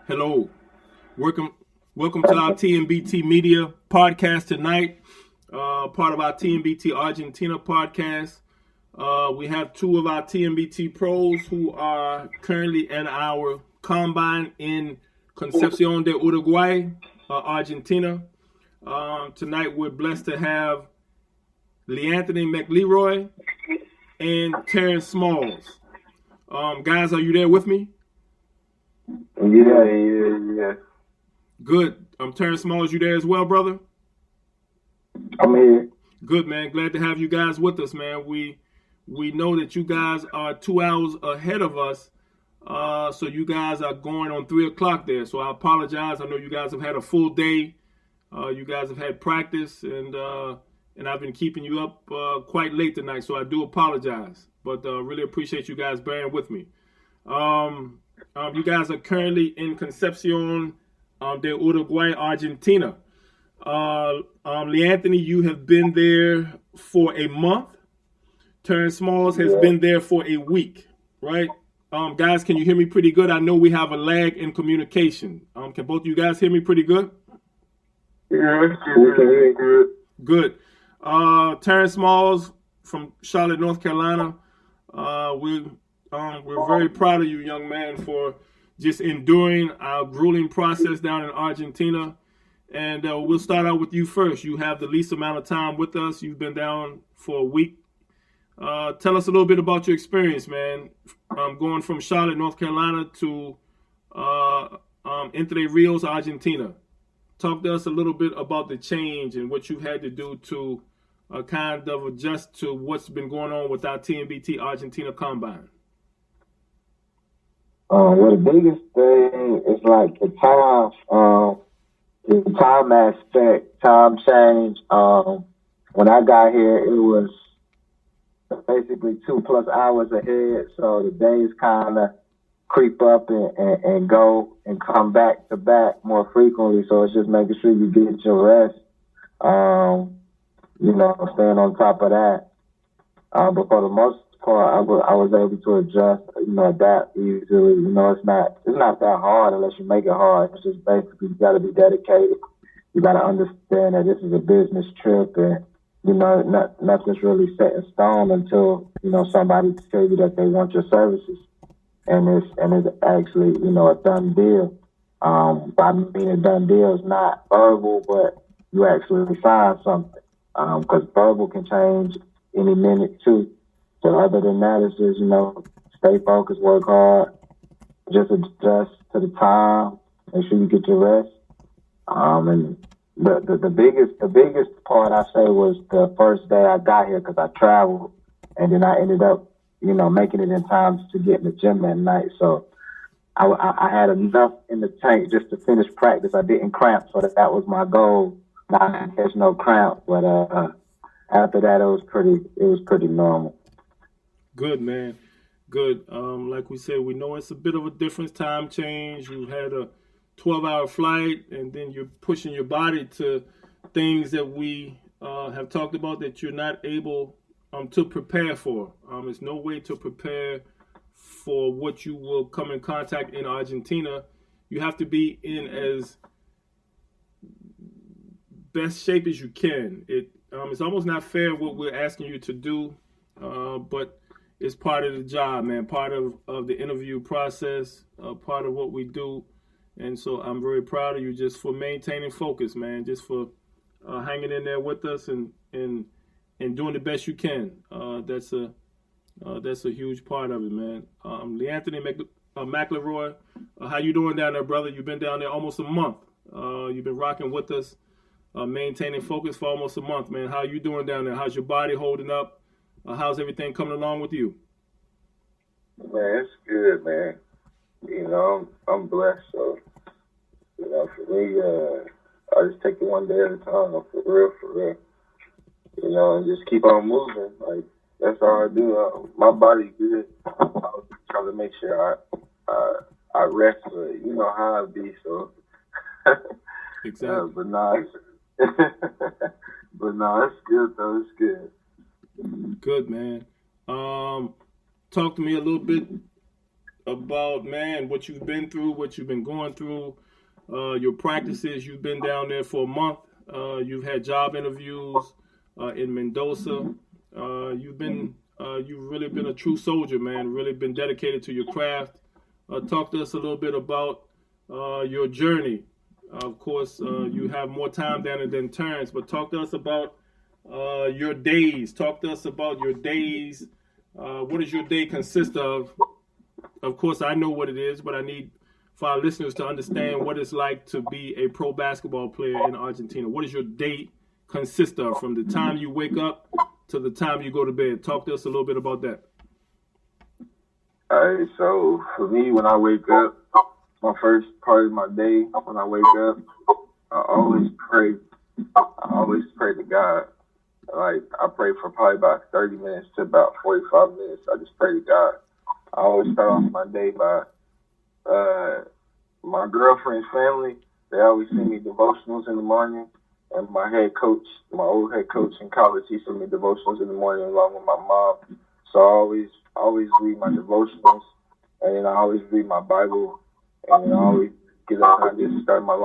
Hello. Welcome to our TMBT Media podcast tonight. Part of our TMBT Argentina podcast. We have two of our TMBT pros who are currently in our combine in Concepcion de Uruguay, Argentina. Tonight we're blessed to have Leanthony Mcleroy and Terrence Smalls. Guys, are you there with me? Yeah. Good. Terrence Smalls, you there as well, brother? I'm here. Good, man. Glad to have you guys with us, man. We know that you guys are 2 hours ahead of us, so you guys are going on 3 o'clock there. So I apologize. I know you guys have had a full day. You guys have had practice, and I've been keeping you up quite late tonight, so I do apologize. But really appreciate you guys bearing with me. You guys are currently in Concepcion de Uruguay, Argentina. Leanthony, you have been there for a month. Terrence Smalls has been there for a week, right? Guys, can you hear me pretty good? I know we have a lag in communication. Can both of you guys hear me pretty good? Yeah, good. Good. Terrence Smalls from Charlotte, North Carolina. We're very proud of you, young man, for just enduring our grueling process down in Argentina. And we'll start out with you first. You have the least amount of time with us. You've been down for a week. Tell us a little bit about your experience, man. Going from Charlotte, North Carolina to Entre Rios, Argentina. Talk to us a little bit about the change and what you've had to do to kind of adjust to what's been going on with our TMBT Argentina Combine. Well, the biggest thing is like the time aspect, time change. When I got here, it was basically 2+ hours ahead, so the days kind of creep up and go and come back to back more frequently. So it's just making sure you get your rest. Staying on top of that. But for the most part, I was able to adjust, adapt easily. It's not that hard unless you make it hard. It's just basically you got to be dedicated. You got to understand that this is a business trip, and nothing's really set in stone until somebody tells you that they want your services, and it's actually a done deal. By meaning a done deal is not verbal, but you actually sign something, because verbal can change any minute too. So other than that, it's just, stay focused, work hard, just adjust to the time, make sure you get your rest. And the biggest part I say was the first day I got here, because I traveled, and then I ended up, making it in time to get in the gym that night. So I had enough in the tank just to finish practice. I didn't cramp, so that was my goal, not to catch no cramp. But after that, it was pretty normal. Good, man. Good. Like we said, we know it's a bit of a different time change. You had a 12-hour flight, and then you're pushing your body to things that we have talked about that you're not able to prepare for. There's no way to prepare for what you will come in contact in Argentina. You have to be in as best shape as you can. It's almost not fair what we're asking you to do, but it's part of the job, man, part of the interview process, part of what we do. And so I'm very proud of you just for maintaining focus, man, just for hanging in there with us and doing the best you can. That's a huge part of it, man. Leanthony Mcleroy, how you doing down there, brother? You've been down there almost a month. You've been rocking with us, maintaining focus for almost a month, man. How you doing down there? How's your body holding up? How's everything coming along with you? Man, it's good, man. I'm blessed. So, for me, I just take it one day at a time, for real. And just keep on moving. Like, that's all I do. My body's good. I was trying to make sure I rest, but you know how it be. So, exactly. But no, it's good though. It's good. Good, man. Talk to me a little bit about, man, what you've been through, what you've been going through, your practices. You've been down there for a month. You've had job interviews in Mendoza. You've really been a true soldier, man. Really been dedicated to your craft. Talk to us a little bit about your journey. Of course, you have more time down there than Terrence, but talk to us about your days. Talk to us about your days. What does your day consist of? Of course, I know what it is, but I need for our listeners to understand what it's like to be a pro basketball player in Argentina. What does your day consist of from the time you wake up to the time you go to bed? Talk to us a little bit about that. All right, so for me, when I wake up, my first part of my day, when I wake up, I always pray. I always pray to God. Like, I pray for probably about 30 minutes to about 45 minutes. I just pray to God. I always start off my day by my girlfriend's family. They always send me devotionals in the morning. And my head coach, my old head coach in college, he sent me devotionals in the morning along with my mom. So I always read my devotionals, and then I always read my Bible, and then I always get up and I just start my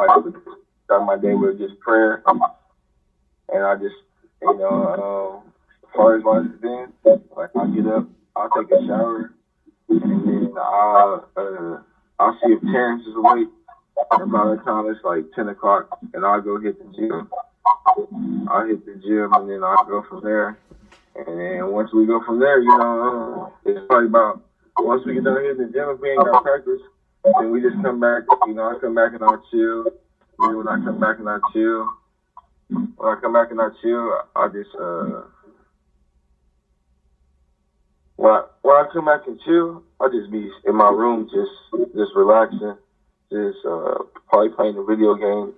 day with just prayer. And I just, as far as my day, like I get up, I'll take a shower, and then I'll see if Terrence is awake. And by the time it's like 10 o'clock, and I'll go hit the gym. I'll hit the gym, and then I'll go from there. And then once we go from there, it's probably about, once we get done hitting the gym, if we ain't got practice, then we just come back. I come back and I'll chill. And then when I come back and I chill, I just, when I come back and chill, I'll just be in my room, just relaxing. Just probably playing a video game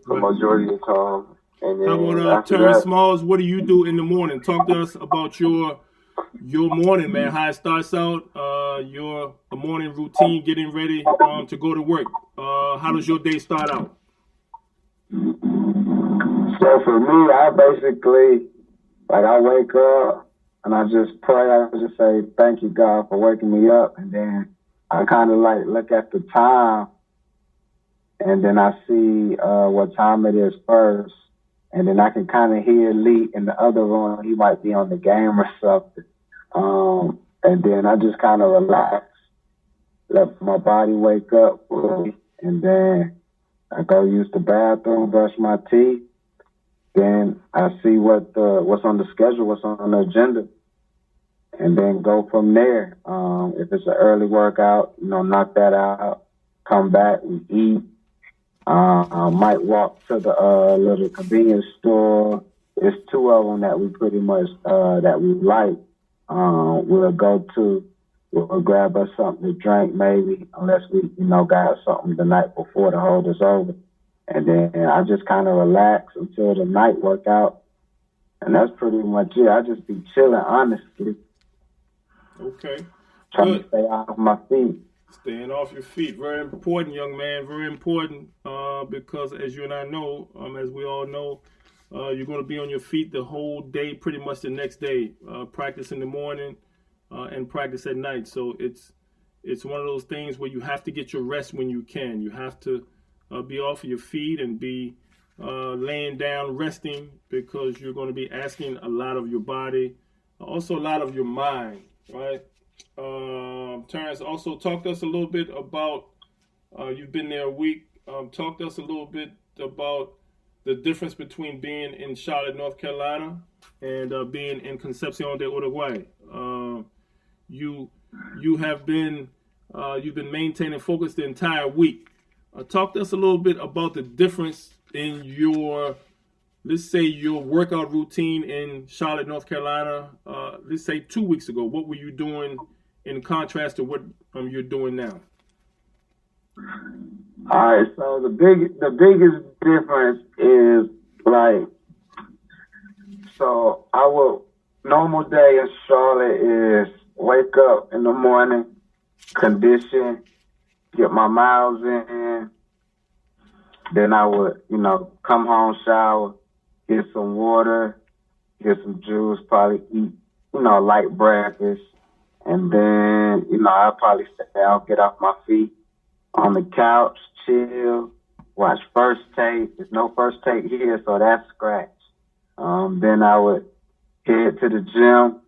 for the majority of the time. And then how about Terrence Smalls? What do you do in the morning? Talk to us about your morning, man. How it starts out, your morning routine, getting ready to go to work. How does your day start out? So for me, I basically, I wake up and I just pray. I just say, thank you, God, for waking me up. And then I kind of look at the time. And then I see what time it is first. And then I can kind of hear Lee in the other room. He might be on the game or something. And then I just kind of relax, let my body wake up. And then I go use the bathroom, brush my teeth. Then I see what's on the schedule, what's on the agenda. And then go from there. If it's an early workout, knock that out. Come back, we eat. I might walk to the little convenience store. There's two of them that we pretty much that we like. We'll grab us something to drink maybe, unless we got something the night before to hold us over. And then I just kind of relax until the night workout, and that's pretty much it. I just be chilling, honestly. Okay. Trying to stay off my feet. Staying off your feet, very important, young man. Very important, because as you and I know, as we all know, you're going to be on your feet the whole day, pretty much the next day. Practice in the morning and practice at night. So it's one of those things where you have to get your rest when you can. You have to be off of your feet and be laying down, resting, because you're going to be asking a lot of your body, also a lot of your mind, right? Terrence, also talk to us a little bit about, you've been there a week. Talk to us a little bit about the difference between being in Charlotte, North Carolina, and being in Concepcion de Uruguay. You've been maintaining focus the entire week. Talk to us a little bit about the difference in your, let's say, your workout routine in Charlotte, North Carolina. Let's say 2 weeks ago. What were you doing in contrast to what you're doing now? All right, so the biggest difference is normal day in Charlotte is wake up in the morning, condition, get my miles in, then I would, come home, shower, get some water, get some juice, probably eat, light breakfast, And then, I'll probably sit down, get off my feet on the couch, chill, watch First Take. There's no First Take here, so that's scratch. Then I would head to the gym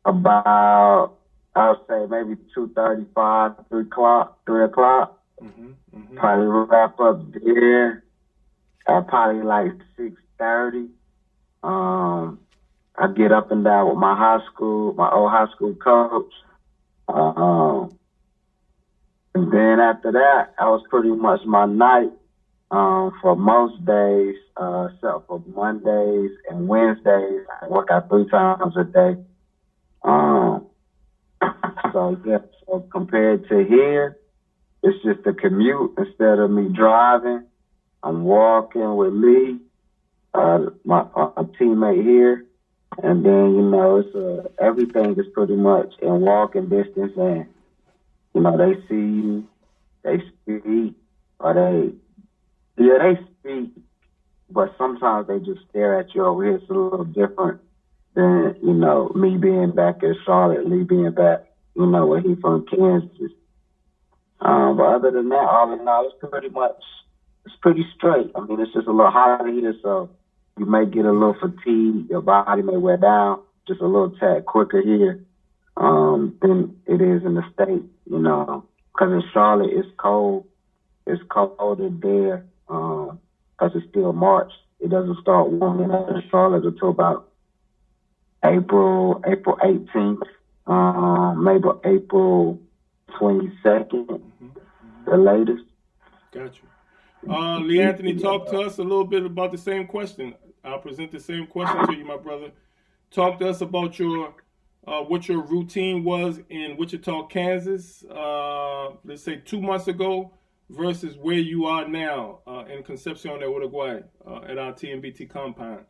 about, I would say maybe 2:35, 3 o'clock. Probably wrap up there at probably like 6:30. I get up and down with my old high school coach. And then after that, I was pretty much my night for most days, except for Mondays and Wednesdays. I work out 3 times a day. So compared to here, it's just a commute instead of me driving. I'm walking with Lee, my teammate here. And then, it's everything is pretty much in walking distance, and, they see you, they speak, or they speak, but sometimes they just stare at you over here. It's a little different than, me being back in Charlotte, Lee being back, where he from Kansas. But other than that, all in all, it's pretty straight. I mean, it's just a little hotter here, so you may get a little fatigued. Your body may wear down just a little tad quicker here than it is in the state, because in Charlotte it's cold. It's colder there because it's still March. It doesn't start warming up in Charlotte until about April 18th, maybe April 22nd, the latest. Gotcha. Leanthony, talk to us a little bit about the same question. I'll present the same question to you, my brother. Talk to us about what your routine was in Wichita, Kansas, let's say 2 months ago, versus where you are now in Concepcion de Uruguay at our TMBT compound.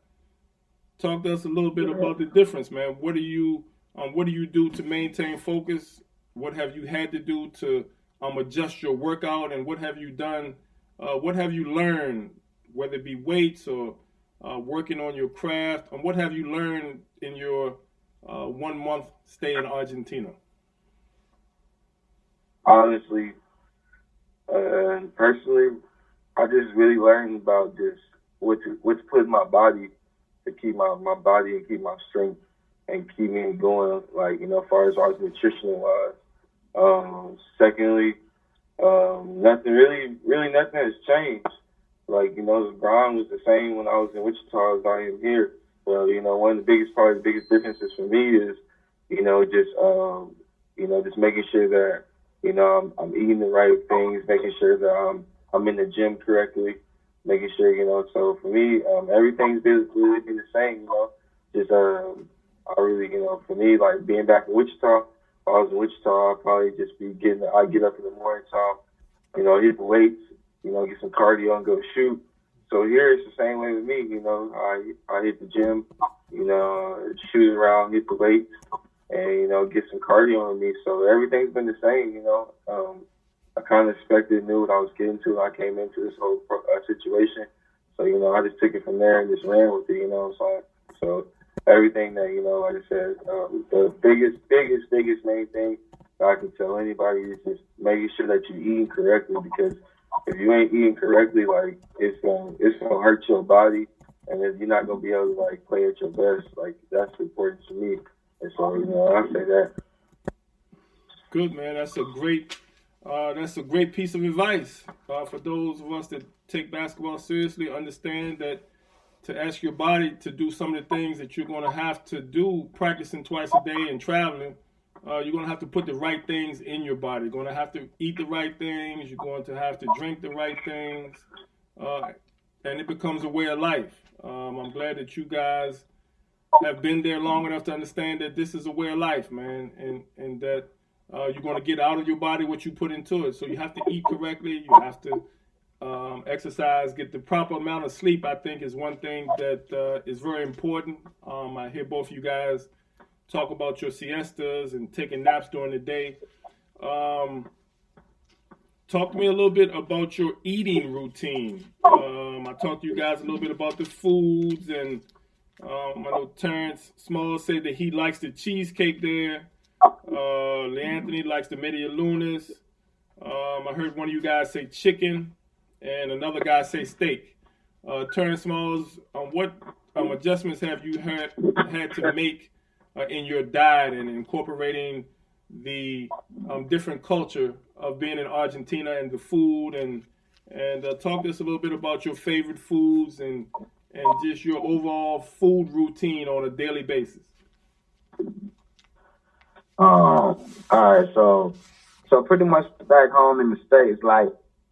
Talk to us a little bit about the difference, man. What do you do to maintain focus? What have you had to do to adjust your workout, and what have you done? What have you learned, whether it be weights or working on your craft? And what have you learned in your 1 month stay in Argentina? Honestly, personally, I just really learned about just what to put in my body to keep my body and keep my strength and keep me going, like, as far as our nutrition wise. Secondly, nothing has changed. Like, the grind was the same when I was in Wichita as I am here. Well, one of the biggest differences for me is, just making sure that, I'm eating the right things, making sure that I'm in the gym correctly, making sure, so for me, everything's really been the same, just, I really, for me, like being back in Wichita, if I was in Wichita, I'd probably just I'd get up in the morning time, hit the weights, get some cardio and go shoot. So here it's the same way with me, I hit the gym, shoot around, hit the weights, and, get some cardio on me. So everything's been the same, I kind of knew what I was getting to. I came into this whole situation. So, I just took it from there and just ran with it, what I'm saying? So everything that, like I said, the biggest main thing that I can tell anybody is just making sure that you're eating correctly, because if you ain't eating correctly, like, it's gonna hurt your body, and then you're not gonna be able to, like, play at your best. Like, that's important to me. And so, I say that. Good, man. That's a great piece of advice for those of us that take basketball seriously. Understand that to ask your body to do some of the things that you're going to have to do, practicing twice a day and traveling, you're going to have to put the right things in your body. You're going to have to eat the right things. You're going to have to drink the right things. And it becomes a way of life. I'm glad that you guys have been there long enough to understand that this is a way of life, man, and that you're going to get out of your body what you put into it. So you have to eat correctly. You have to exercise, get the proper amount of sleep. I think is one thing that is very important. I hear both of you guys talk about your siestas and taking naps during the day. Talk to me a little bit about your eating routine. I talked to you guys a little bit about the foods, and I know Terrence Small said that he likes the cheesecake there. Leanthony likes the media lunas. I heard one of you guys say chicken, and another guy say steak. Terrence Smalls, what adjustments have you had to make in your diet and incorporating the different culture of being in Argentina and the food, and talk to us a little bit about your favorite foods and just your overall food routine on a daily basis. All right, so pretty much back home in the States, like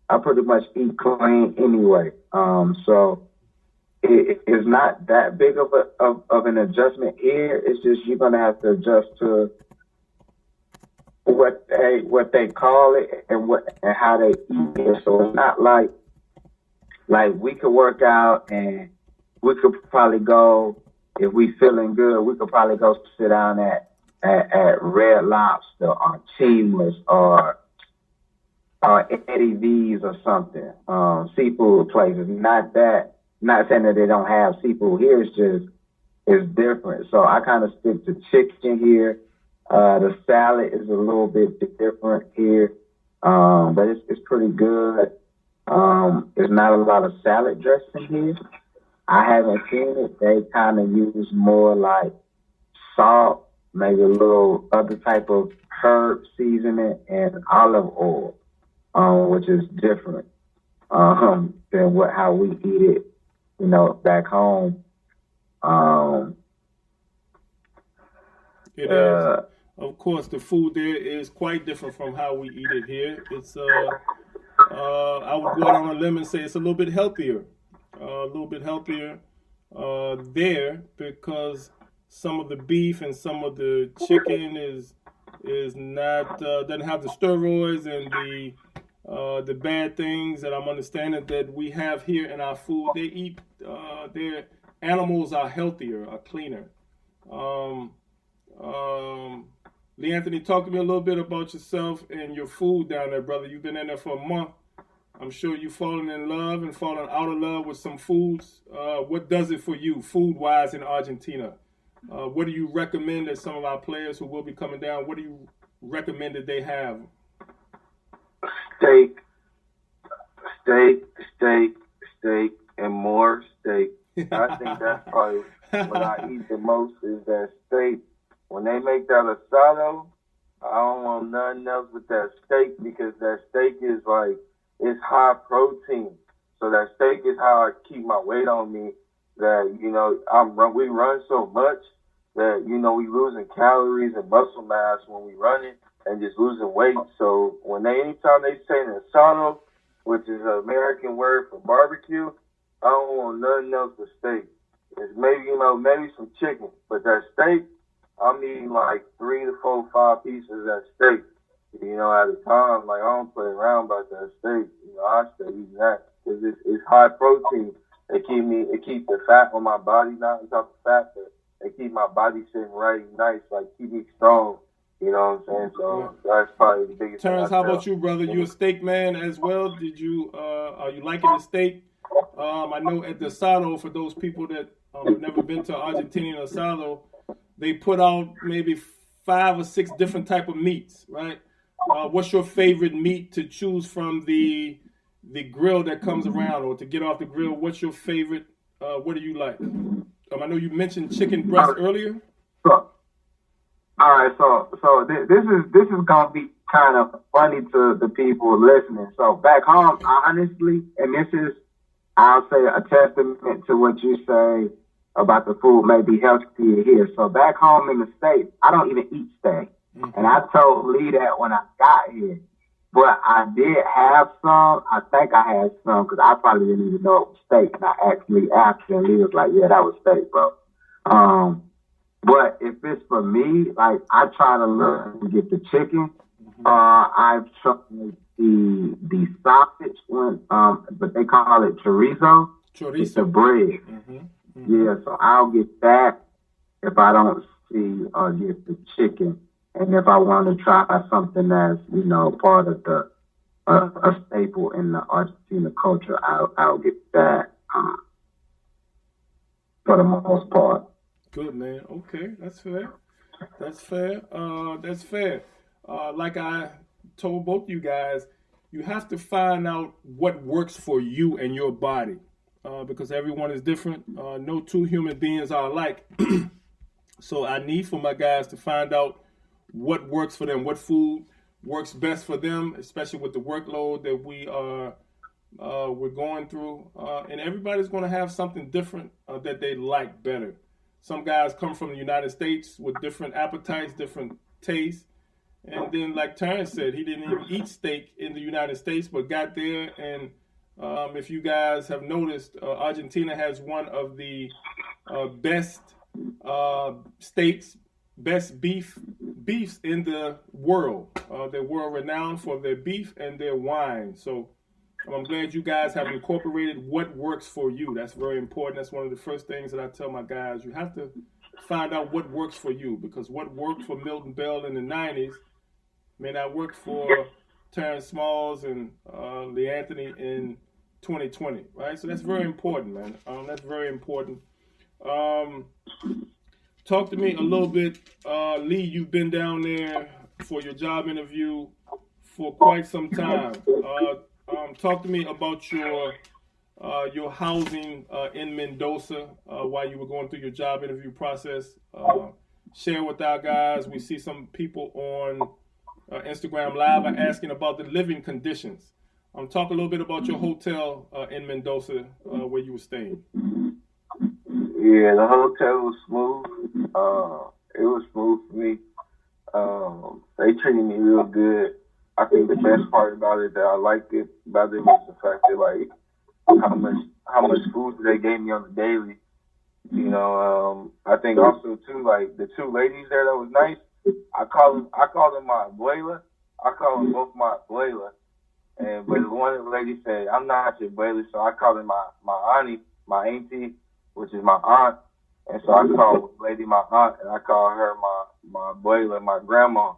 I pretty much eat clean anyway. So it's not that big of an adjustment here. It's just you're gonna have to adjust to what they call it and how they eat it. So it's not like we could work out and we could probably go, if we feeling good, we could probably go sit down at Red Lobster or Chimlas or Eddie V's or something, seafood places. Not saying that they don't have seafood here. It's different. So I kind of stick to chicken here. The salad is a little bit different here, but it's pretty good. There's not a lot of salad dressing here. I haven't seen it. They kind of use more like salt, maybe a little other type of herb seasoning, and olive oil, which is different than how we eat it, back home. It is. Of course, the food there is quite different from how we eat it here. It's I would go out on a limb and say it's a little bit healthier. There, because some of the beef and some of the chicken is not doesn't have the steroids and the bad things that I'm understanding that we have here in our food. They eat their animals are healthier, are cleaner. Leanthony, talk to me a little bit about yourself and your food down there, brother. You've been in there for a month. I'm sure you've fallen in love and fallen out of love with some foods. What does it for you, food-wise, in Argentina? What do you recommend that some of our players who will be coming down, what do you recommend that they have? Steak, and more steak. I think that's probably what I eat the most is that steak. When they make that asado, I don't want nothing else with that steak because that steak is like, it's high protein. So that steak is how I keep my weight on me. That, we run so much that, we losing calories and muscle mass when we running and just losing weight. So anytime they say an asado, which is an American word for barbecue, I don't want nothing else but steak. It's maybe, maybe some chicken, but that steak, I'm eating like 3 to 4, 5 pieces of that steak, at a time. Like, I don't play around about that steak. I stay eating that because it's high protein. It keep the fat on my body, not on top of fat, but it keep my body sitting right nice, like keep me strong. You know what I'm saying? So that's probably the biggest Terrence, thing. how about you, brother? You a steak man as well? Are you liking the steak? I know at the asado, for those people that have never been to Argentinian asado, they put out maybe 5 or 6 different type of meats, right? What's your favorite meat to choose from the grill that comes around, or to get off the grill? What's your favorite? What do you like? I know you mentioned chicken breast earlier. All right, so this is gonna be kind of funny to the people listening. So back home, honestly, and this is, I'll say, a testament to what you say about the food may be healthier here. So back home in the States, I don't even eat steak. Mm-hmm. And I told Lee that when I got here. But I did have some. I think I had some because I probably didn't even know it was steak. And I actually asked him, and he was like, yeah, that was steak, bro. But if it's for me, like, I try to learn to get the chicken. Mm-hmm. I've tried the sausage one, but they call it chorizo. It's the bread. Mm-hmm. Mm-hmm. Yeah, so I'll get that if I don't see or get the chicken. And if I want to try something that's, part of the a staple in the Argentina culture, I'll get that for the most part. Good, man. Okay, that's fair. That's fair. That's fair. Like I told both you guys, you have to find out what works for you and your body, because everyone is different. No two human beings are alike. So I need for my guys to find out what works for them, what food works best for them, especially with the workload that we're going through. And everybody's going to have something different that they like better. Some guys come from the United States with different appetites, different tastes. And then, like Terrence said, he didn't even eat steak in the United States, but got there. And if you guys have noticed, Argentina has one of the best steaks, best beefs in the world. They're world renowned for their beef and their wine. So I'm glad you guys have incorporated what works for you. That's very important. That's one of the first things that I tell my guys. You have to find out what works for you, because what worked for Milton Bell in the 90s may not work for Terrence Smalls and Leanthony in 2020, right? So that's very important, man. That's very important. Talk to me a little bit. Lee, you've been down there for your job interview for quite some time. Talk to me about your housing in Mendoza while you were going through your job interview process. Share with our guys. We see some people on Instagram Live are asking about the living conditions. Talk a little bit about your hotel in Mendoza where you were staying. Yeah, the hotel was smooth. It was smooth for me. They treated me real good. I think the best part about it that I liked it about it was the fact that like how much food they gave me on the daily. You know, I think also too like the two ladies there that was nice. I call them my abuela. I call them both my abuela. And but one of the ladies said, I'm not your abuela, so I call her my auntie, which is my aunt. And so I call the lady my aunt, and I call her my abuela, my grandma.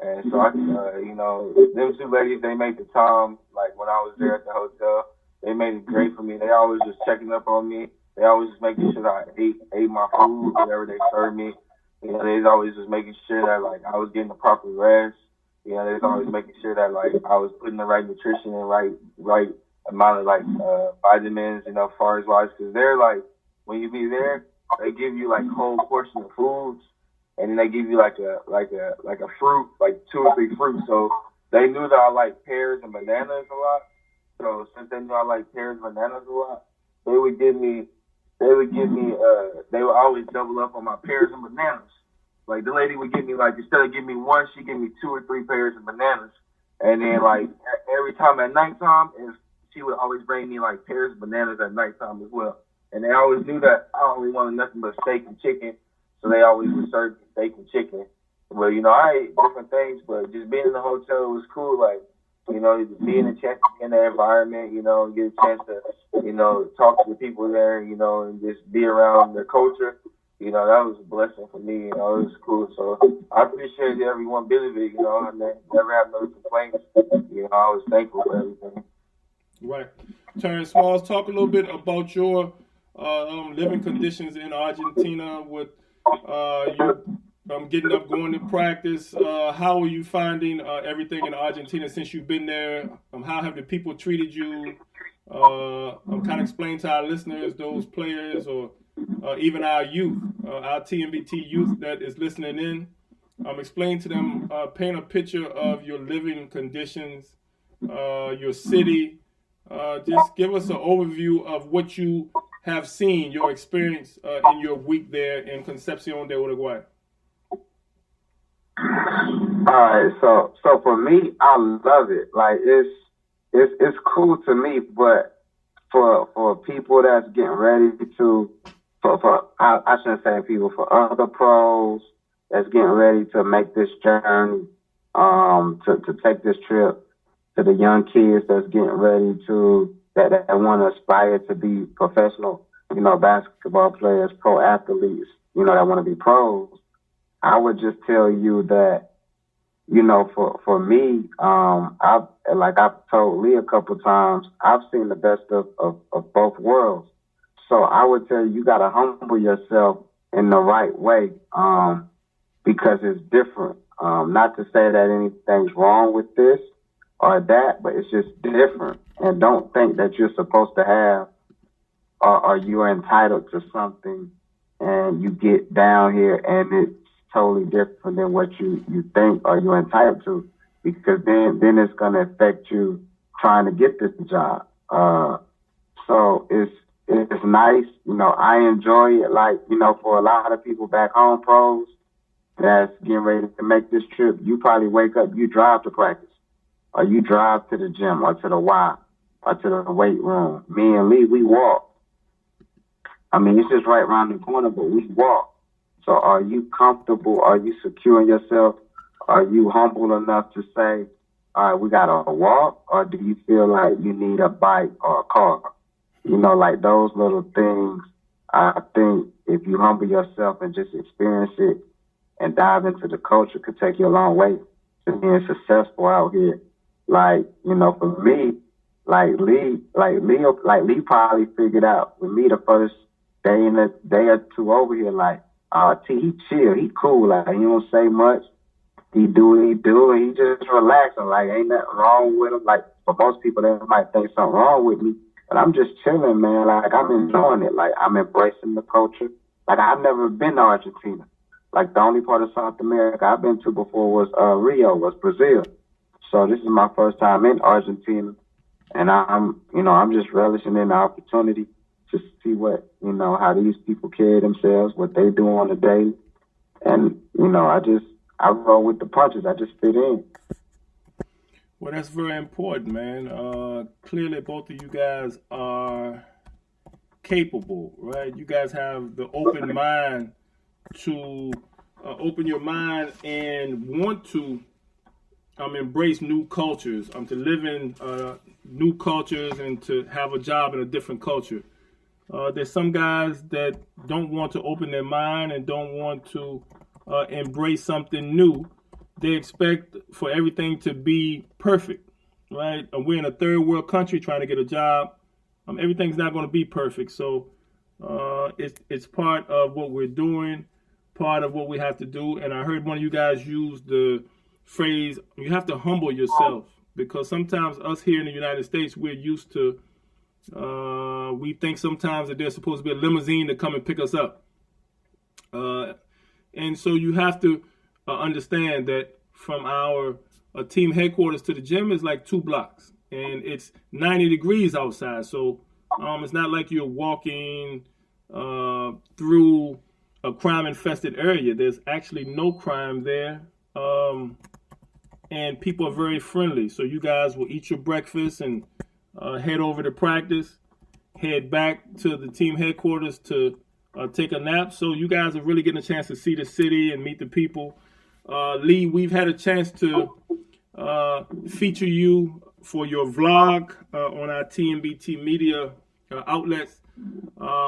And so I, you know, them two ladies, they made the time, like when I was there at the hotel, they made it great for me. They always just checking up on me. They always just making sure that I ate my food, whatever they served me. You know, they was always just making sure that like I was getting the proper rest. You know, they was always making sure that like I was putting the right nutrition and right amount of like vitamins, you know, far as wise, because they're like when you be there, they give you like whole portion of foods, and then they give you like a fruit, like 2 or 3 fruits. So they knew that I like pears and bananas a lot. So since they knew I like pears and bananas a lot, they would always double up on my pears and bananas. Like the lady would give me like, instead of giving me one, she'd give me 2 or 3 pears and bananas. And then like every time at nighttime, she would always bring me like pears and bananas at nighttime as well. And they always knew that I only wanted nothing but steak and chicken, so they always would serve me steak and chicken. But you know, I ate different things, but just being in the hotel was cool. Like, you know, being a chance to be in the environment, you know, and get a chance to, you know, talk to the people there, you know, and just be around their culture. You know, that was a blessing for me. You know, it was cool. So I appreciate every one bit of it. You know, and never have no complaints. You know, I was thankful for everything. Right. Terrence Smalls, talk a little bit about your living conditions in Argentina with you getting up, going to practice. How are you finding everything in Argentina since you've been there? How have the people treated you? Kind of explain to our listeners, those players, or even our youth, our TMBT youth that is listening in. Explain to them, paint a picture of your living conditions, your city. Just give us an overview of what you have seen, your experience in your week there in Concepcion de Uruguay. All right, so for me, I love it. Like it's cool to me, but for people that's getting ready to, I shouldn't say people, for other pros that's getting ready to make this journey, to take this trip, to the young kids that's getting ready to, that want to aspire to be professional, you know, basketball players, pro athletes, you know, that want to be pros. I would just tell you that, you know, for me, I've told Lee a couple times, I've seen the best of both worlds. So I would tell you, you got to humble yourself in the right way. because it's different. Not to say that anything's wrong with this or that, but it's just different. And don't think that you're supposed to have or you're entitled to something and you get down here and it's totally different than what you think or you're entitled to, because then it's going to affect you trying to get this job. So it's nice. I enjoy it. Like, for a lot of people back home, pros that's getting ready to make this trip, you probably wake up, you drive to practice, or you drive to the gym, or to the Y, or to the weight room. Me and Lee, we walk. I mean, it's just right around the corner, but we walk. So are you comfortable? Are you secure in yourself? Are you humble enough to say, all right, we got to walk? Or do you feel like you need a bike or a car? Like those little things, I think if you humble yourself and just experience it and dive into the culture, could take you a long way to being successful out here. Like, for me, Lee probably figured out with me the first day or two over here, like, he chill, he cool, like, he don't say much. He do what he do, and he just relaxing, like, ain't nothing wrong with him. Like, for most people, they might think something wrong with me, but I'm just chilling, man. Like, I'm enjoying it. Like, I'm embracing the culture. Like, I've never been to Argentina. Like, the only part of South America I've been to before was was Brazil. So this is my first time in Argentina, and I'm just relishing in the opportunity to see what, how these people carry themselves, what they do on a daily. And, I roll with the punches. I just fit in. Well, that's very important, man. Clearly, both of you guys are capable, right? You guys have the open mind to open your mind and want to embrace new cultures, to live in new cultures and to have a job in a different culture. There's some guys that don't want to open their mind and don't want to embrace something new. They expect for everything to be perfect, right? We're in a third world country trying to get a job. Everything's not going to be perfect. So it's part of what we're doing, part of what we have to do. And I heard one of you guys use the phrase, you have to humble yourself, because sometimes us here in the United States, we're used to, we think sometimes that there's supposed to be a limousine to come and pick us up. And so you have to understand that from our team headquarters to the gym is like 2 blocks, and it's 90 degrees outside. So it's not like you're walking through a crime-infested area. There's actually no crime there. And people are very friendly. So you guys will eat your breakfast and head over to practice, head back to the team headquarters to take a nap. So you guys are really getting a chance to see the city and meet the people. Lee, we've had a chance to feature you for your vlog on our TMBT media outlets.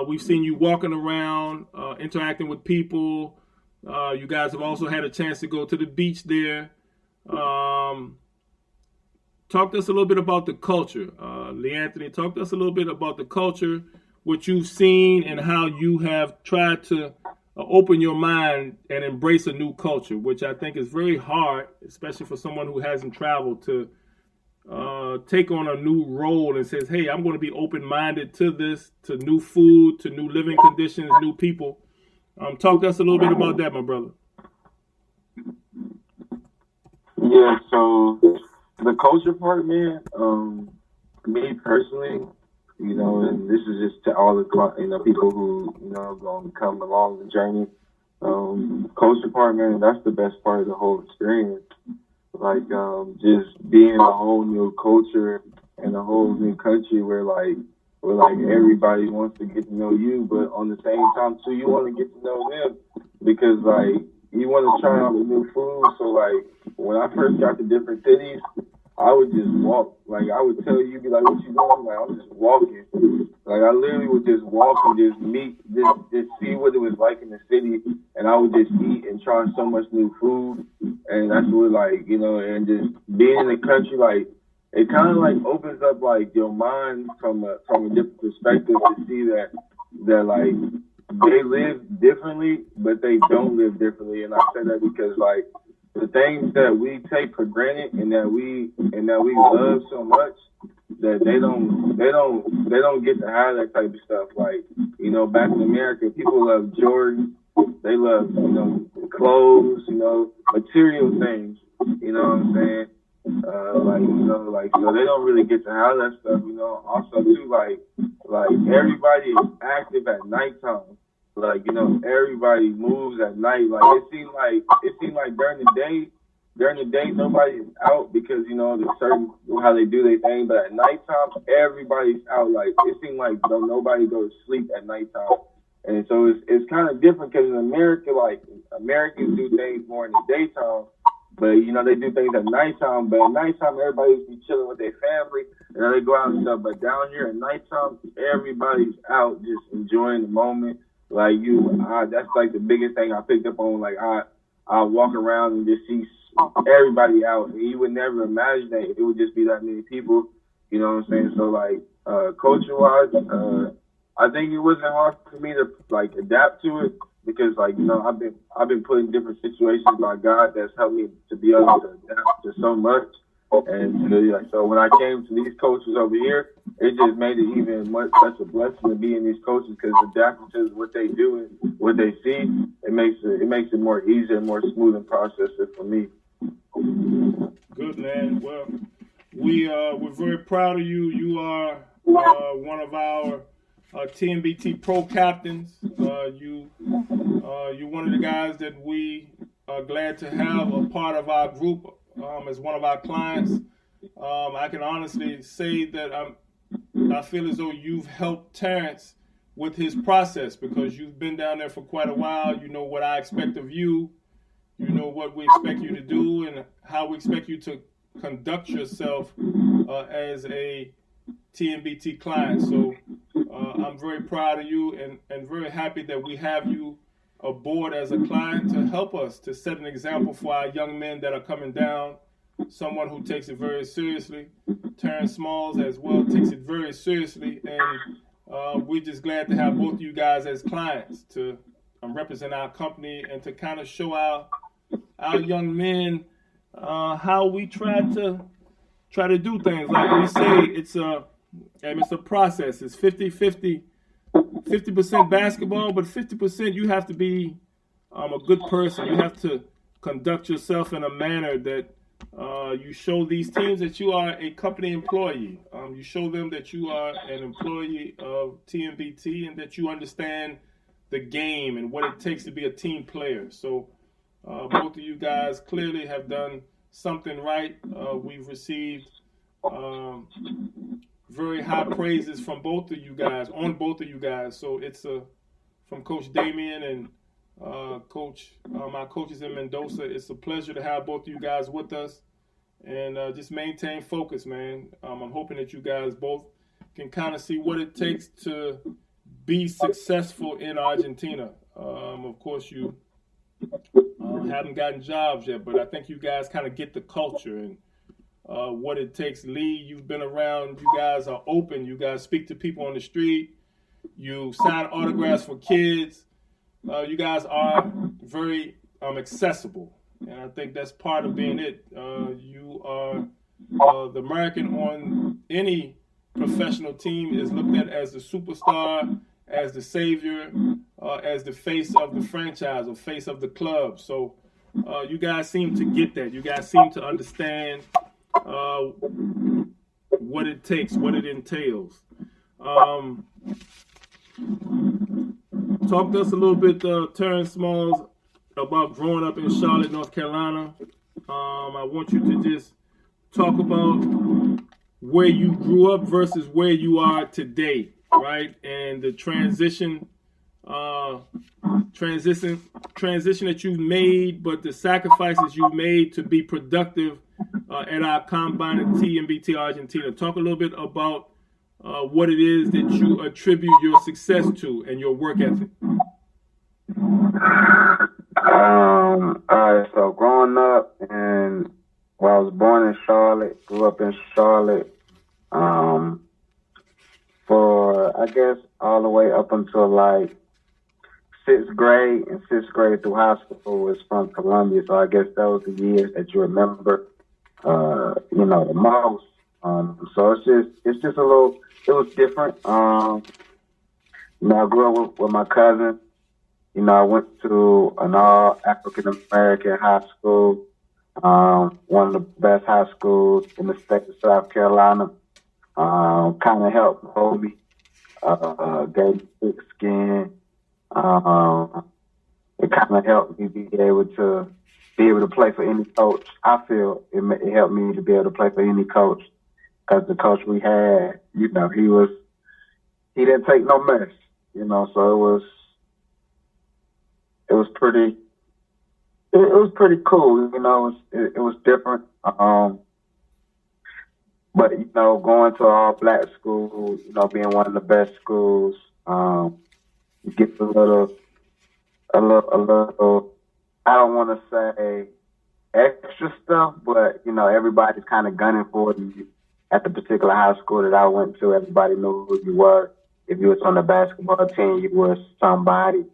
We've seen you walking around, interacting with people. You guys have also had a chance to go to the beach there. Talk to us a little bit about the culture. Leanthony, talk to us a little bit about the culture, what you've seen, and how you have tried to open your mind and embrace a new culture, which I think is very hard, especially for someone who hasn't traveled, to take on a new role and says, hey, I'm going to be open-minded to this, to new food, to new living conditions, new people. Talk to us a little bit about that, my brother. Yeah, so the culture part, man, me personally, and this is just to all the people who going to come along the journey. Culture part, man, that's the best part of the whole experience. Like just being a whole new culture and a whole new country where everybody wants to get to know you, but on the same time too, you want to get to know them, because you want to try out the new food. So when I first got to different cities, I would just walk. I would tell you, be like, what you doing? I'm just walking. I literally would just walk and just meet, just see what it was like in the city. And I would just eat and try so much new food. And that's what, and just being in the country, it kind of opens up your mind from a different perspective to see that they live differently, but they don't live differently. And I say that because like the things that we take for granted and that we love so much that they don't get to have that type of stuff. Like, you know, back in America, people love Jordan. They love, you know, clothes, you know, material things. You know what I'm saying? Like, you know, like, so they don't really get to have that stuff, you know. Also, too, like everybody is active at nighttime. Like, you know, everybody moves at night. Like, it seemed like during the day, nobody's out because, you know, there's certain how they do their thing. But at nighttime, everybody's out. Like, it seemed like nobody goes to sleep at nighttime. And so it's kind of different because in America, like, Americans do things more in the daytime. But, you know, they do things at nighttime. But at nighttime, everybody's be chilling with their family. And then they go out and stuff. But down here at nighttime, everybody's out just enjoying the moment. Like, that's like the biggest thing I picked up on. Like, I walk around and just see everybody out. And you would never imagine that it would just be that many people. You know what I'm saying? So, like, coaching-wise, I think it wasn't hard for me to, like, adapt to it because, like, you know, I've been put in different situations by God that's helped me to be able to adapt to so much. And so when I came to these coaches over here, it just made it even such a blessing to be in these coaches because adapting to what they do and what they see, it makes it more easier and more smooth and process it for me. Good, man. Well, we're very proud of you. You are one of our TMBT pro captains. You're one of the guys that we are glad to have a part of our group as one of our clients. I can honestly say that I feel as though you've helped Terrence with his process because you've been down there for quite a while. You know what I expect of you. You know what we expect you to do and how we expect you to conduct yourself as a TMBT client. So I'm very proud of you and very happy that we have you aboard as a client to help us to set an example for our young men that are coming down, someone who takes it very seriously. Terrence Smalls as well takes it very seriously, and we're just glad to have both of you guys as clients to represent our company and to kind of show our young men how we try to do things. Like we say, it's a process. It's 50-50. 50% basketball, but 50% you have to be a good person. You have to conduct yourself in a manner that you show these teams that you are a company employee. You show them that you are an employee of TMBT and that you understand the game and what it takes to be a team player. So both of you guys clearly have done something right. We've received very high praises from both of you guys, on both of you guys. So it's from Coach Damien and our coaches in Mendoza. It's a pleasure to have both of you guys with us, and just maintain focus, man. I'm hoping that you guys both can kind of see what it takes to be successful in Argentina. Of course, you haven't gotten jobs yet, but I think you guys kind of get the culture and what it takes. Lee, you've been around. You guys are open. You guys speak to people on the street. You sign autographs for kids. You guys are very accessible, and I think that's part of being it. You are the American on any professional team is looked at as the superstar, as the savior, as the face of the franchise or face of the club. So you guys seem to get that. You guys seem to understand what it takes, what it entails. Talk to us a little bit, Terrence Smalls, about growing up in Charlotte, North Carolina. I want you to just talk about where you grew up versus where you are today, right? And the transition that you've made, but the sacrifices you've made to be productive at our Combine at TMBT Argentina. Talk a little bit about what it is that you attribute your success to and your work ethic. All right, so growing up, and I was born in Charlotte, grew up in Charlotte, for I guess all the way up until like sixth grade and sixth grade through high school was from Columbia, so I guess those are the years that you remember, the most. So it's just a little. It was different. I grew up with my cousin. I went to an all African American high school, one of the best high schools in the state of South Carolina. Kind of helped mold me, gave me thick skin. It kind of helped me be able to play for any coach. I feel it helped me to be able to play for any coach, because the coach we had, he didn't take no mess, so it was pretty cool, it was different. But going to all black school, being one of the best schools, you get a little, I don't want to say extra stuff, but everybody's kind of gunning for you. At the particular high school that I went to, everybody knew who you were. If you was on the basketball team, you was somebody.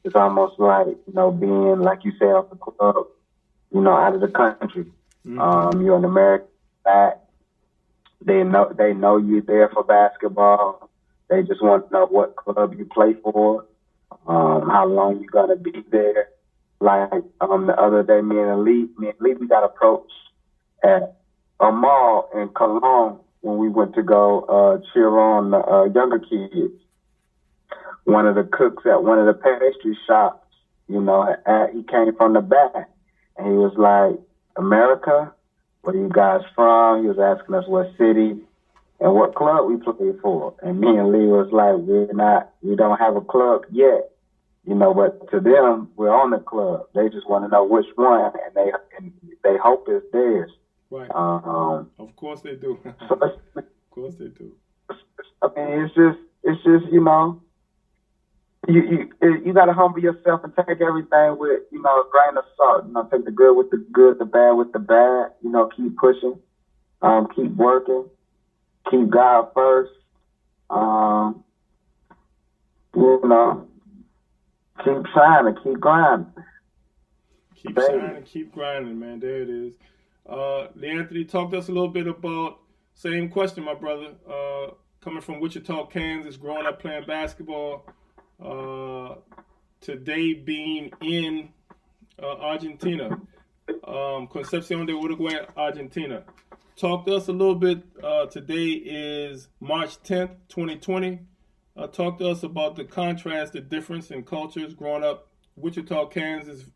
It's almost like, being, like you said, off the club, out of the country. Mm-hmm. You're an American back. They know you're there for basketball. They just want to know what club you play for, how long you're going to be there. Like the other day, me and Lee, we got approached at a mall in Cologne when we went to go cheer on the younger kids. One of the cooks at one of the pastry shops, he came from the back, and he was like, "America, where you guys from?" He was asking us what city and what club we played for. And me and Lee was like, we don't have a club yet, but to them, we're on the club. They just want to know which one, and they hope it's theirs. Right. Of course they do. So of course they do. I mean, it's just you got to humble yourself and take everything with a grain of salt. Take the good with the good, the bad with the bad. Keep pushing, keep working, keep God first. Keep shining, keep grinding. Keep shining, keep grinding, man. There it is. Leanthony, talk to us a little bit about, same question, my brother, coming from Wichita, Kansas, growing up playing basketball, today being in Argentina, Concepcion de Uruguay, Argentina. Talk to us a little bit. Today is March 10th, 2020. Talk to us about the contrast, the difference in cultures growing up Wichita, Kansas,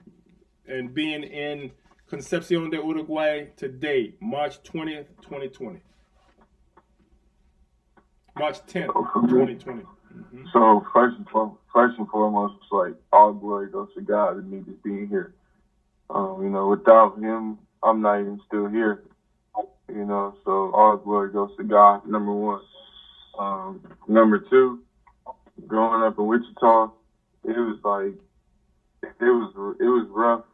and being in Concepcion de Uruguay today, March 20th, 2020. March 10th, 2020. Mm-hmm. So first and foremost, it's like all glory goes to God and me just being here. Without Him, I'm not even still here. So all glory goes to God. Number one. Number two, growing up in Wichita, it was rough.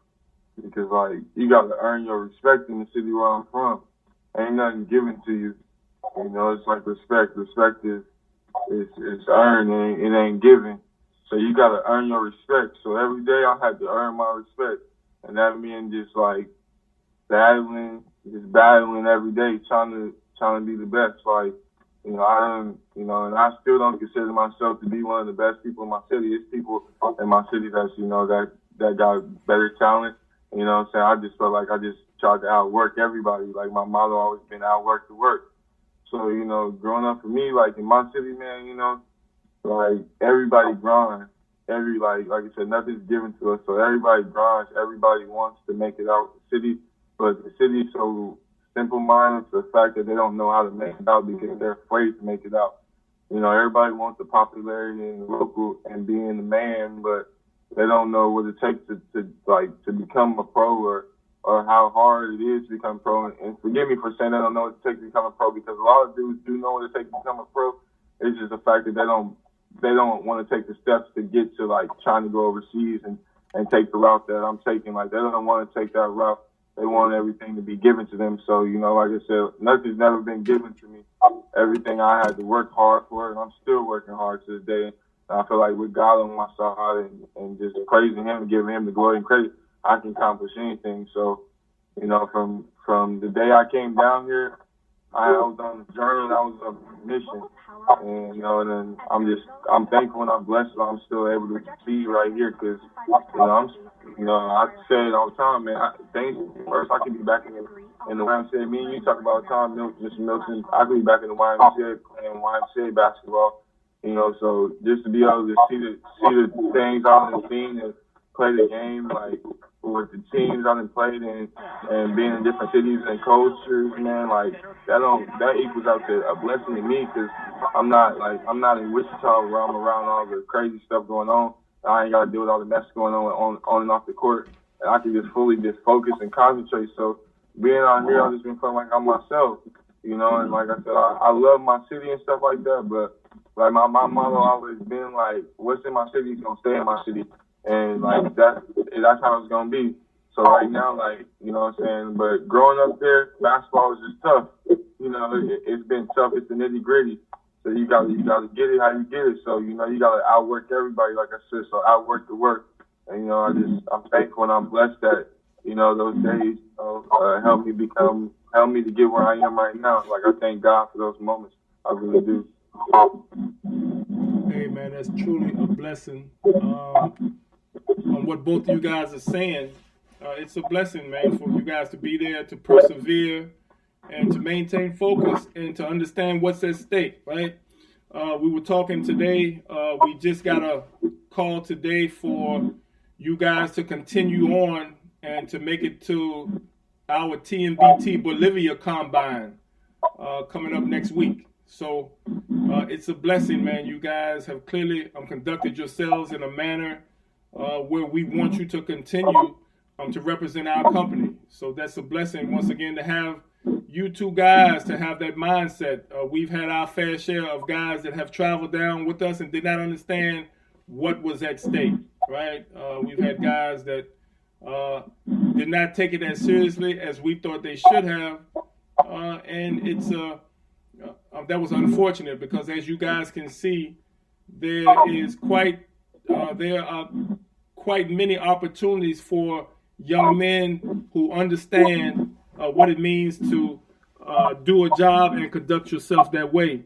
Because, you got to earn your respect in the city where I'm from. Ain't nothing given to you. It's like respect. Respect is earned, and it ain't given. So you got to earn your respect. So every day I had to earn my respect. And that meant just, battling every day, trying to be the best. And I still don't consider myself to be one of the best people in my city. It's people in my city that's, that got better talent. I just felt like I just tried to outwork everybody. Like, my motto always been outwork the work. So, growing up for me, in my city, man, everybody grinds. Like I said, nothing's given to us. So everybody grinds. Everybody wants to make it out the city. But the city is so simple-minded to the fact that they don't know how to make it out because they're afraid to make it out. Everybody wants the popularity in the local and being the man, but they don't know what it takes to become a pro or how hard it is to become pro. And forgive me for saying I don't know what it takes to become a pro, because a lot of dudes do know what it takes to become a pro. It's just the fact that they don't want to take the steps to get to trying to go overseas and take the route that I'm taking. They don't want to take that route. They want everything to be given to them. So, like I said, nothing's never been given to me. Everything I had to work hard for, and I'm still working hard to this day. I feel like with God on my side and just praising Him and giving Him the glory and credit, I can accomplish anything. So, you know, from the day I came down here, I was on a journey and I was on a mission. And, you know, and then I'm thankful and I'm blessed that I'm still able to be right here because, you know, I say it all the time, man. First, I could be back in the YMCA. Me and you talk about time, Mr. Milton. I could be back in the YMCA playing YMCA basketball. You know, so just to be able to see the things out in the scene and play the game, like with the teams I've played in and being in different cities and cultures, man, like that equals out to a blessing to me because I'm not in Wichita where I'm around all the crazy stuff going on. I ain't got to deal with all the mess going on and off the court, and I can just fully focus and concentrate. So being out here, I've just been feeling like I'm myself, you know. And like I said, I love my city and stuff like that, but like my motto always been like, what's in my city is gonna stay in my city, and like that's how it's gonna be. So right now, like, you know what I'm saying. But growing up there, basketball was just tough. You know, it's been tough. It's the nitty gritty. So you gotta get it how you get it. So you know you gotta outwork everybody, like I said. So outwork the work. And you know I'm thankful and I'm blessed that you know those days helped me to get where I am right now. Like I thank God for those moments. I really do. Hey man, that's truly a blessing. On what both of you guys are saying, it's a blessing, man, for you guys to be there, to persevere, and to maintain focus, and to understand what's at stake, right? We were talking today. We just got a call today for you guys to continue on and to make it to our TMBT Bolivia Combine coming up next week. So it's a blessing, man. You guys have clearly conducted yourselves in a manner where we want you to continue to represent our company. So that's a blessing, once again, to have you two guys to have that mindset. We've had our fair share of guys that have traveled down with us and did not understand what was at stake, right? We've had guys that did not take it as seriously as we thought they should have. And it's that was unfortunate because, as you guys can see, there are quite many opportunities for young men who understand what it means to do a job and conduct yourself that way.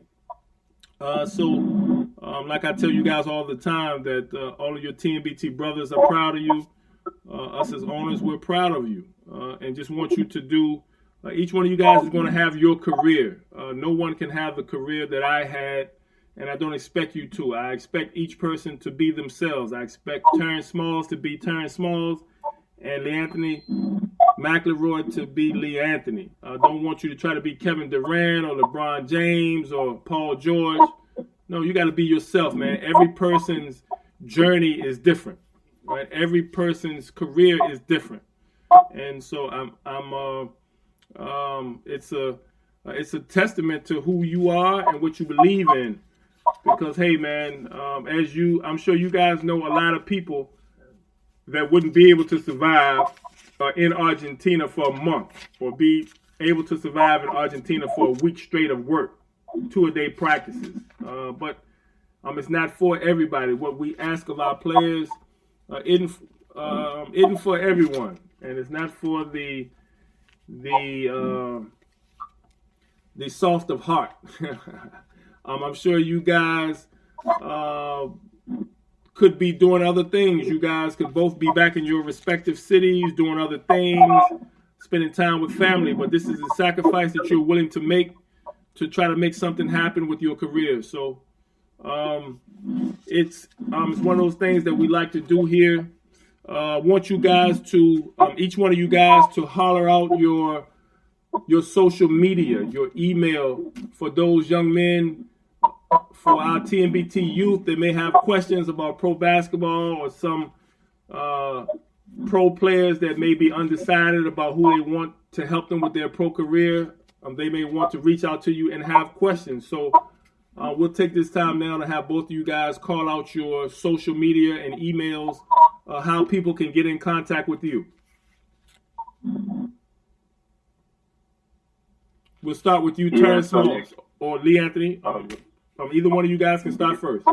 So like I tell you guys all the time, that all of your TMBT brothers are proud of you. Us as owners, we're proud of you, and just want you to do. Each one of you guys is going to have your career. No one can have the career that I had, and I don't expect you to. I expect each person to be themselves. I expect Terrence Smalls to be Terrence Smalls, and Leanthony Mcleroy to be Leanthony. I don't want you to try to be Kevin Durant or LeBron James or Paul George. No, you got to be yourself, man. Every person's journey is different, right? Every person's career is different, and so it's a testament to who you are and what you believe in. Because hey, man, I'm sure you guys know a lot of people that wouldn't be able to survive in Argentina for a month, or be able to survive in Argentina for a week straight of work, 2-a-day practices. But it's not for everybody. What we ask of our players isn't for everyone, and it's not for the soft of heart. I'm sure you guys could be doing other things. You guys could both be back in your respective cities doing other things, spending time with family. But this is a sacrifice that you're willing to make to try to make something happen with your career. So it's one of those things that we like to do here. I want you guys to, each one of you guys, to holler out your social media, your email, for those young men, for our TMBT youth that may have questions about pro basketball, or some pro players that may be undecided about who they want to help them with their pro career. They may want to reach out to you and have questions. So we'll take this time now to have both of you guys call out your social media and emails, how people can get in contact with you. We'll start with you, Terrence Smalls, or Leanthony. Either one of you guys can start first.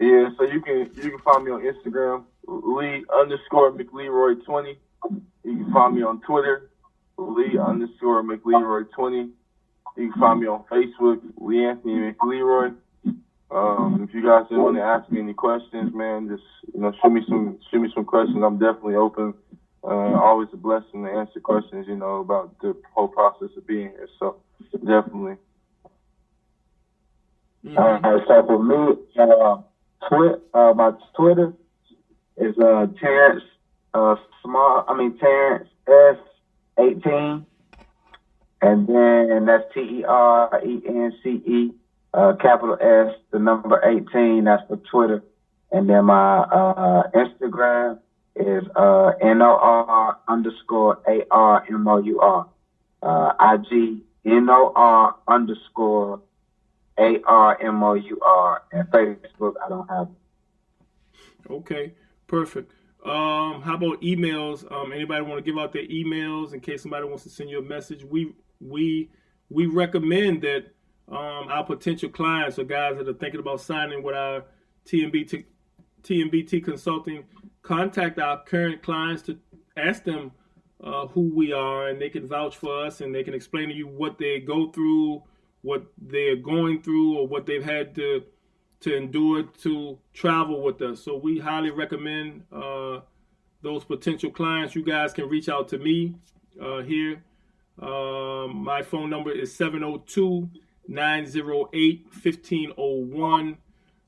Yeah, so you can find me on Instagram, Lee_Mcleroy20. You can find me on Twitter, Lee_Mcleroy20. You can find me on Facebook, Leanthony Mcleroy. If you guys want to ask me any questions, man, just shoot me some questions. I'm definitely open. Always a blessing to answer questions, about the whole process of being here. So definitely. So for me, my Twitter is Terrence Terrence S18, and then that's TERENCE, capital S, the number 18. That's for Twitter, and then my Instagram is NOR_ARMOUR, IG NOR_ARMOUR, and Facebook I don't have. Okay, perfect. How about emails? Anybody want to give out their emails in case somebody wants to send you a message? We recommend that our potential clients or guys that are thinking about signing with our TMBT Consulting contact our current clients to ask them who we are, and they can vouch for us, and they can explain to you what they go through, what they're going through, or what they've had to endure to travel with us. So we highly recommend those potential clients. You guys can reach out to me here. My phone number is 702-908-1501.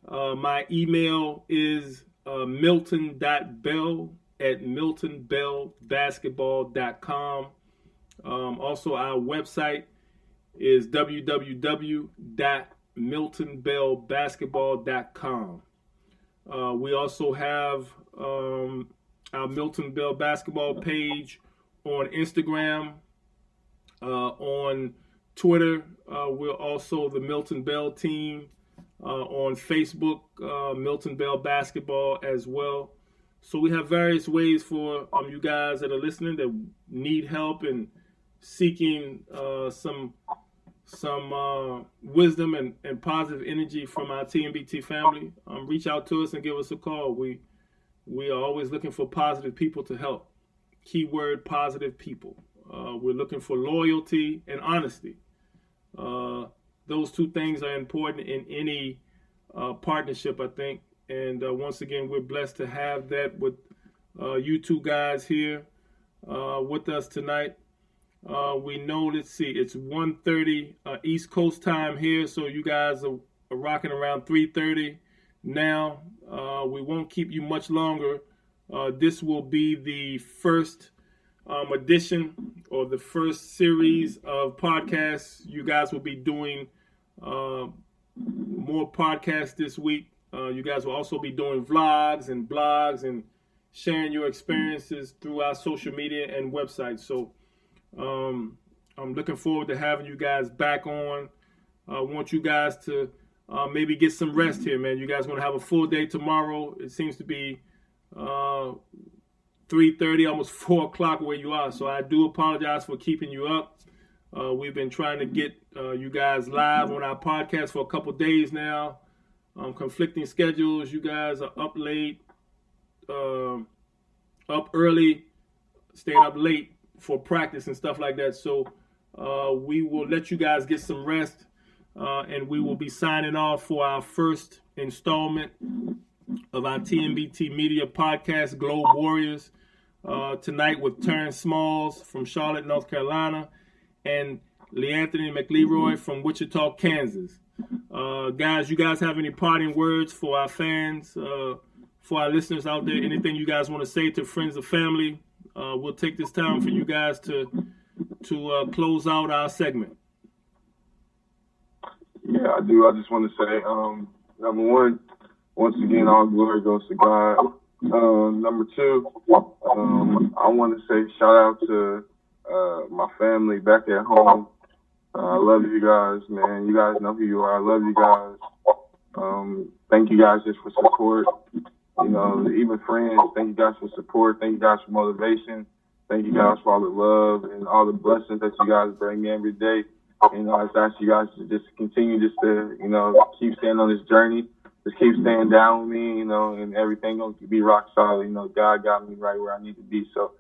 My email is milton.bell@miltonbellbasketball.com. Also, our website is www.miltonbellbasketball.com. We also have our Milton Bell Basketball page on Instagram, on Twitter. We're also the Milton Bell team on Facebook, Milton Bell Basketball as well. So we have various ways for you guys that are listening that need help and seeking some wisdom and positive energy from our TMBT family. Reach out to us and give us a call. We are always looking for positive people to help. Keyword: positive people. We're looking for loyalty and honesty. Those two things are important in any partnership, I think. And once again, we're blessed to have that with you two guys here with us tonight. We know, let's see, it's 1:30 East Coast time here, so you guys are rocking around 3:30 now. We won't keep you much longer. This will be the first edition or the first series of podcasts. You guys will be doing more podcasts this week. You guys will also be doing vlogs and blogs and sharing your experiences through our social media and website. So I'm looking forward to having you guys back on. I want you guys to maybe get some rest here, man. You guys want to have a full day tomorrow. It seems to be 3:30, almost 4 o'clock where you are. So I do apologize for keeping you up. We've been trying to get you guys live on our podcast for a couple days now. Conflicting schedules. You guys are up late, up early, staying up late for practice and stuff like that. So we will let you guys get some rest, and we will be signing off for our first installment of our TMBT Media Podcast, Globe Warriors, tonight with Terrence Smalls from Charlotte, North Carolina, and Leanthony Mcleroy from Wichita, Kansas. Guys, you guys have any parting words for our fans, for our listeners out there? Anything you guys want to say to friends or family? We'll take this time for you guys to close out our segment. Yeah, I do. I just want to say, number one, once again, all glory goes to God. Number two, I want to say shout out to my family back at home. I love you guys, man. You guys know who you are. I love you guys. Thank you guys just for support. Even friends, thank you guys for support. Thank you guys for motivation. Thank you guys for all the love and all the blessings that you guys bring me every day. I just ask you guys to just continue to keep staying on this journey, to just keep staying down with me, and everything gonna be rock solid. God got me right where I need to be. So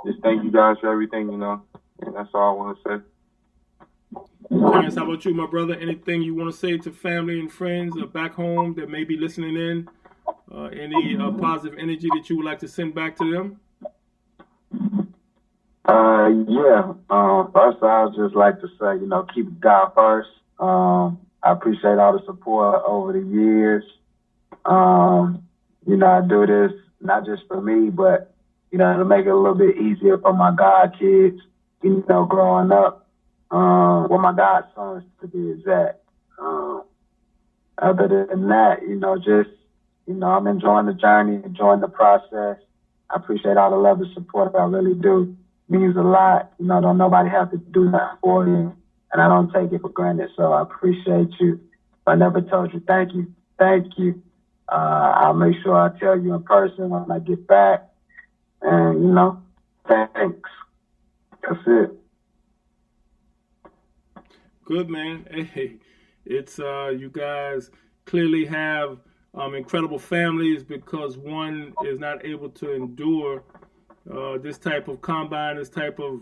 just thank you guys for everything, and that's all I want to say. Terrence, how about you, my brother? Anything you want to say to family and friends back home that may be listening in? Any positive energy that you would like to send back to them? First, I would just like to say, keep God first. I appreciate all the support over the years. I do this not just for me, but, to make it a little bit easier for my God kids, growing up. My godsons to be exact. Other than that, I'm enjoying the journey, enjoying the process. I appreciate all the love and support. I really do. It means a lot. Don't nobody have to do that for you. And I don't take it for granted. So I appreciate you. If I never told you, thank you. Thank you. I'll make sure I tell you in person when I get back. And, thanks. That's it. Good, man. Hey, it's you guys clearly have incredible families because one is not able to endure this type of combine, this type of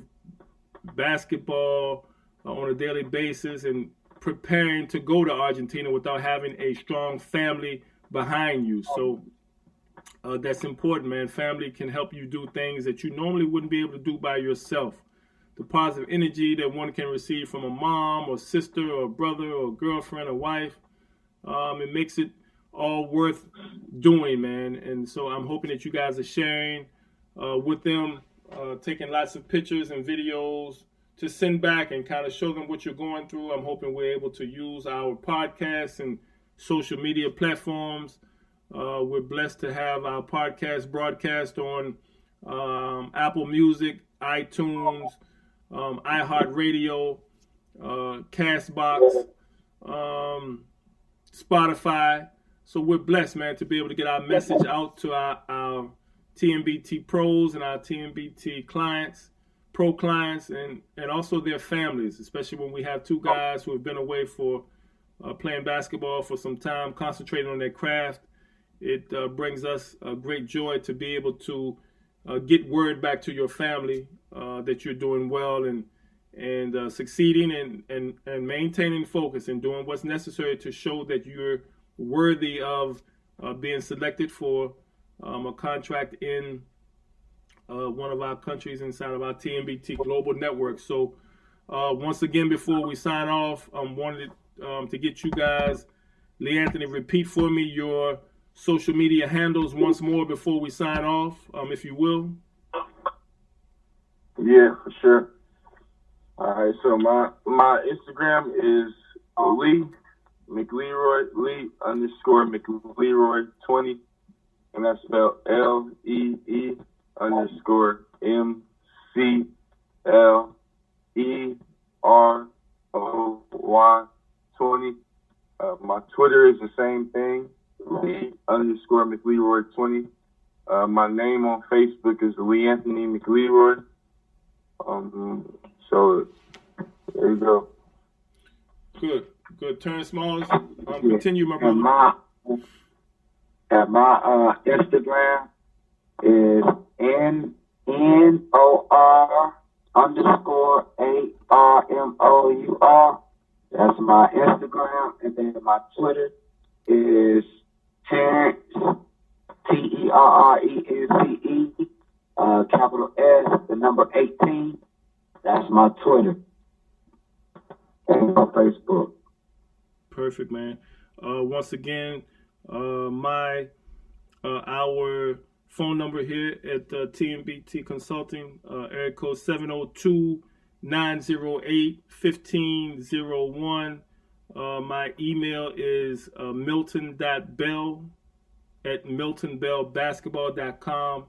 basketball on a daily basis and preparing to go to Argentina without having a strong family behind you. So that's important, man. Family can help you do things that you normally wouldn't be able to do by yourself. The positive energy that one can receive from a mom or sister or brother or girlfriend or wife, it makes it all worth doing, man. And so I'm hoping that you guys are sharing with them, taking lots of pictures and videos to send back and kind of show them what you're going through. I'm hoping we're able to use our podcasts and social media platforms. We're blessed to have our podcast broadcast on Apple Music, iTunes, iHeartRadio, Castbox, Spotify. So we're blessed, man, to be able to get our message out to our TMBT pros and our TMBT clients, pro clients, and also their families, especially when we have two guys who have been away for playing basketball for some time, concentrating on their craft. It brings us a great joy to be able to get word back to your family that you're doing well and succeeding and maintaining focus and doing what's necessary to show that you're worthy of being selected for a contract in one of our countries inside of our TMBT Global Network. So once again, before we sign off, I wanted to get you guys, Leanthony, repeat for me your social media handles once more before we sign off, if you will. Yeah, for sure. All right, so my Instagram is Mcleroy, Lee_Mcleroy20, and that's spelled LEE_McLeroy20. My Twitter is the same thing, Lee_Mcleroy20. My name on Facebook is Leanthony Mcleroy. So there you go. Good. Terrence Smalls, continue, my brother. My Instagram is NOR_ARMOUR. That's my Instagram, and then my Twitter is Terrence, TERRENCE, capital S, the number 18. That's my Twitter and my Facebook. Perfect, man. Once again, our phone number here at TMBT Consulting, area code 702-908-1501. My email is milton.bell@miltonbellbasketball.com.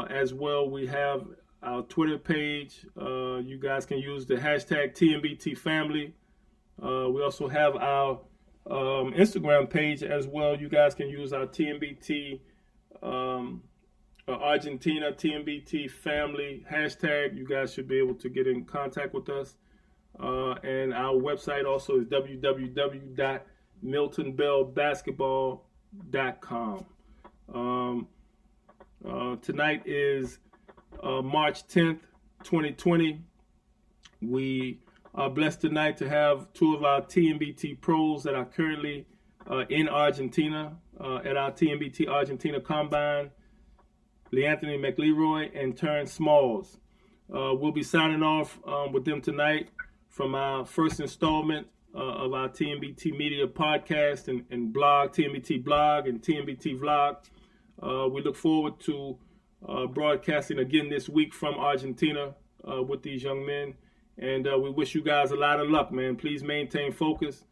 As well, we have our Twitter page. You guys can use the hashtag TMBT family. We also have our Instagram page as well. You guys can use our TMBT Argentina TMBT family hashtag. You guys should be able to get in contact with us. And our website also is www.miltonbellbasketball Tonight is March 10th, 2020. We are blessed tonight to have two of our TMBT pros that are currently in Argentina at our TMBT Argentina Combine, Leanthony Mcleroy and Terrence. We'll be signing off with them tonight from our first installment of our TMBT Media podcast and blog, TMBT blog and TMBT vlog. We look forward to broadcasting again this week from Argentina with these young men. And we wish you guys a lot of luck, man. Please maintain focus.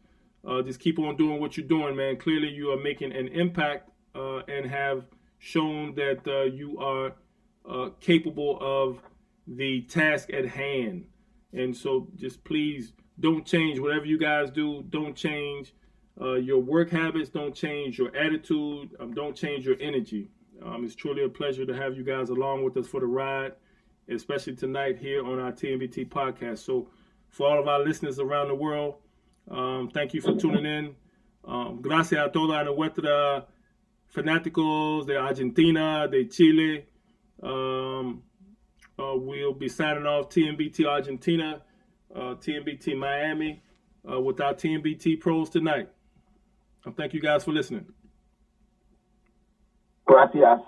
Just keep on doing what you're doing, man. Clearly, you are making an impact and have shown that you are capable of the task at hand. And so just please don't change whatever you guys do. Don't change your work habits. Don't change your attitude. Don't change your energy. It's truly a pleasure to have you guys along with us for the ride, especially tonight here on our TMBT podcast. So for all of our listeners around the world, thank you for tuning in. Gracias a toda nuestra fanáticos de Argentina, de Chile. We'll be signing off TMBT Argentina, TMBT Miami, with our TMBT pros tonight. Thank you guys for listening. Gracias.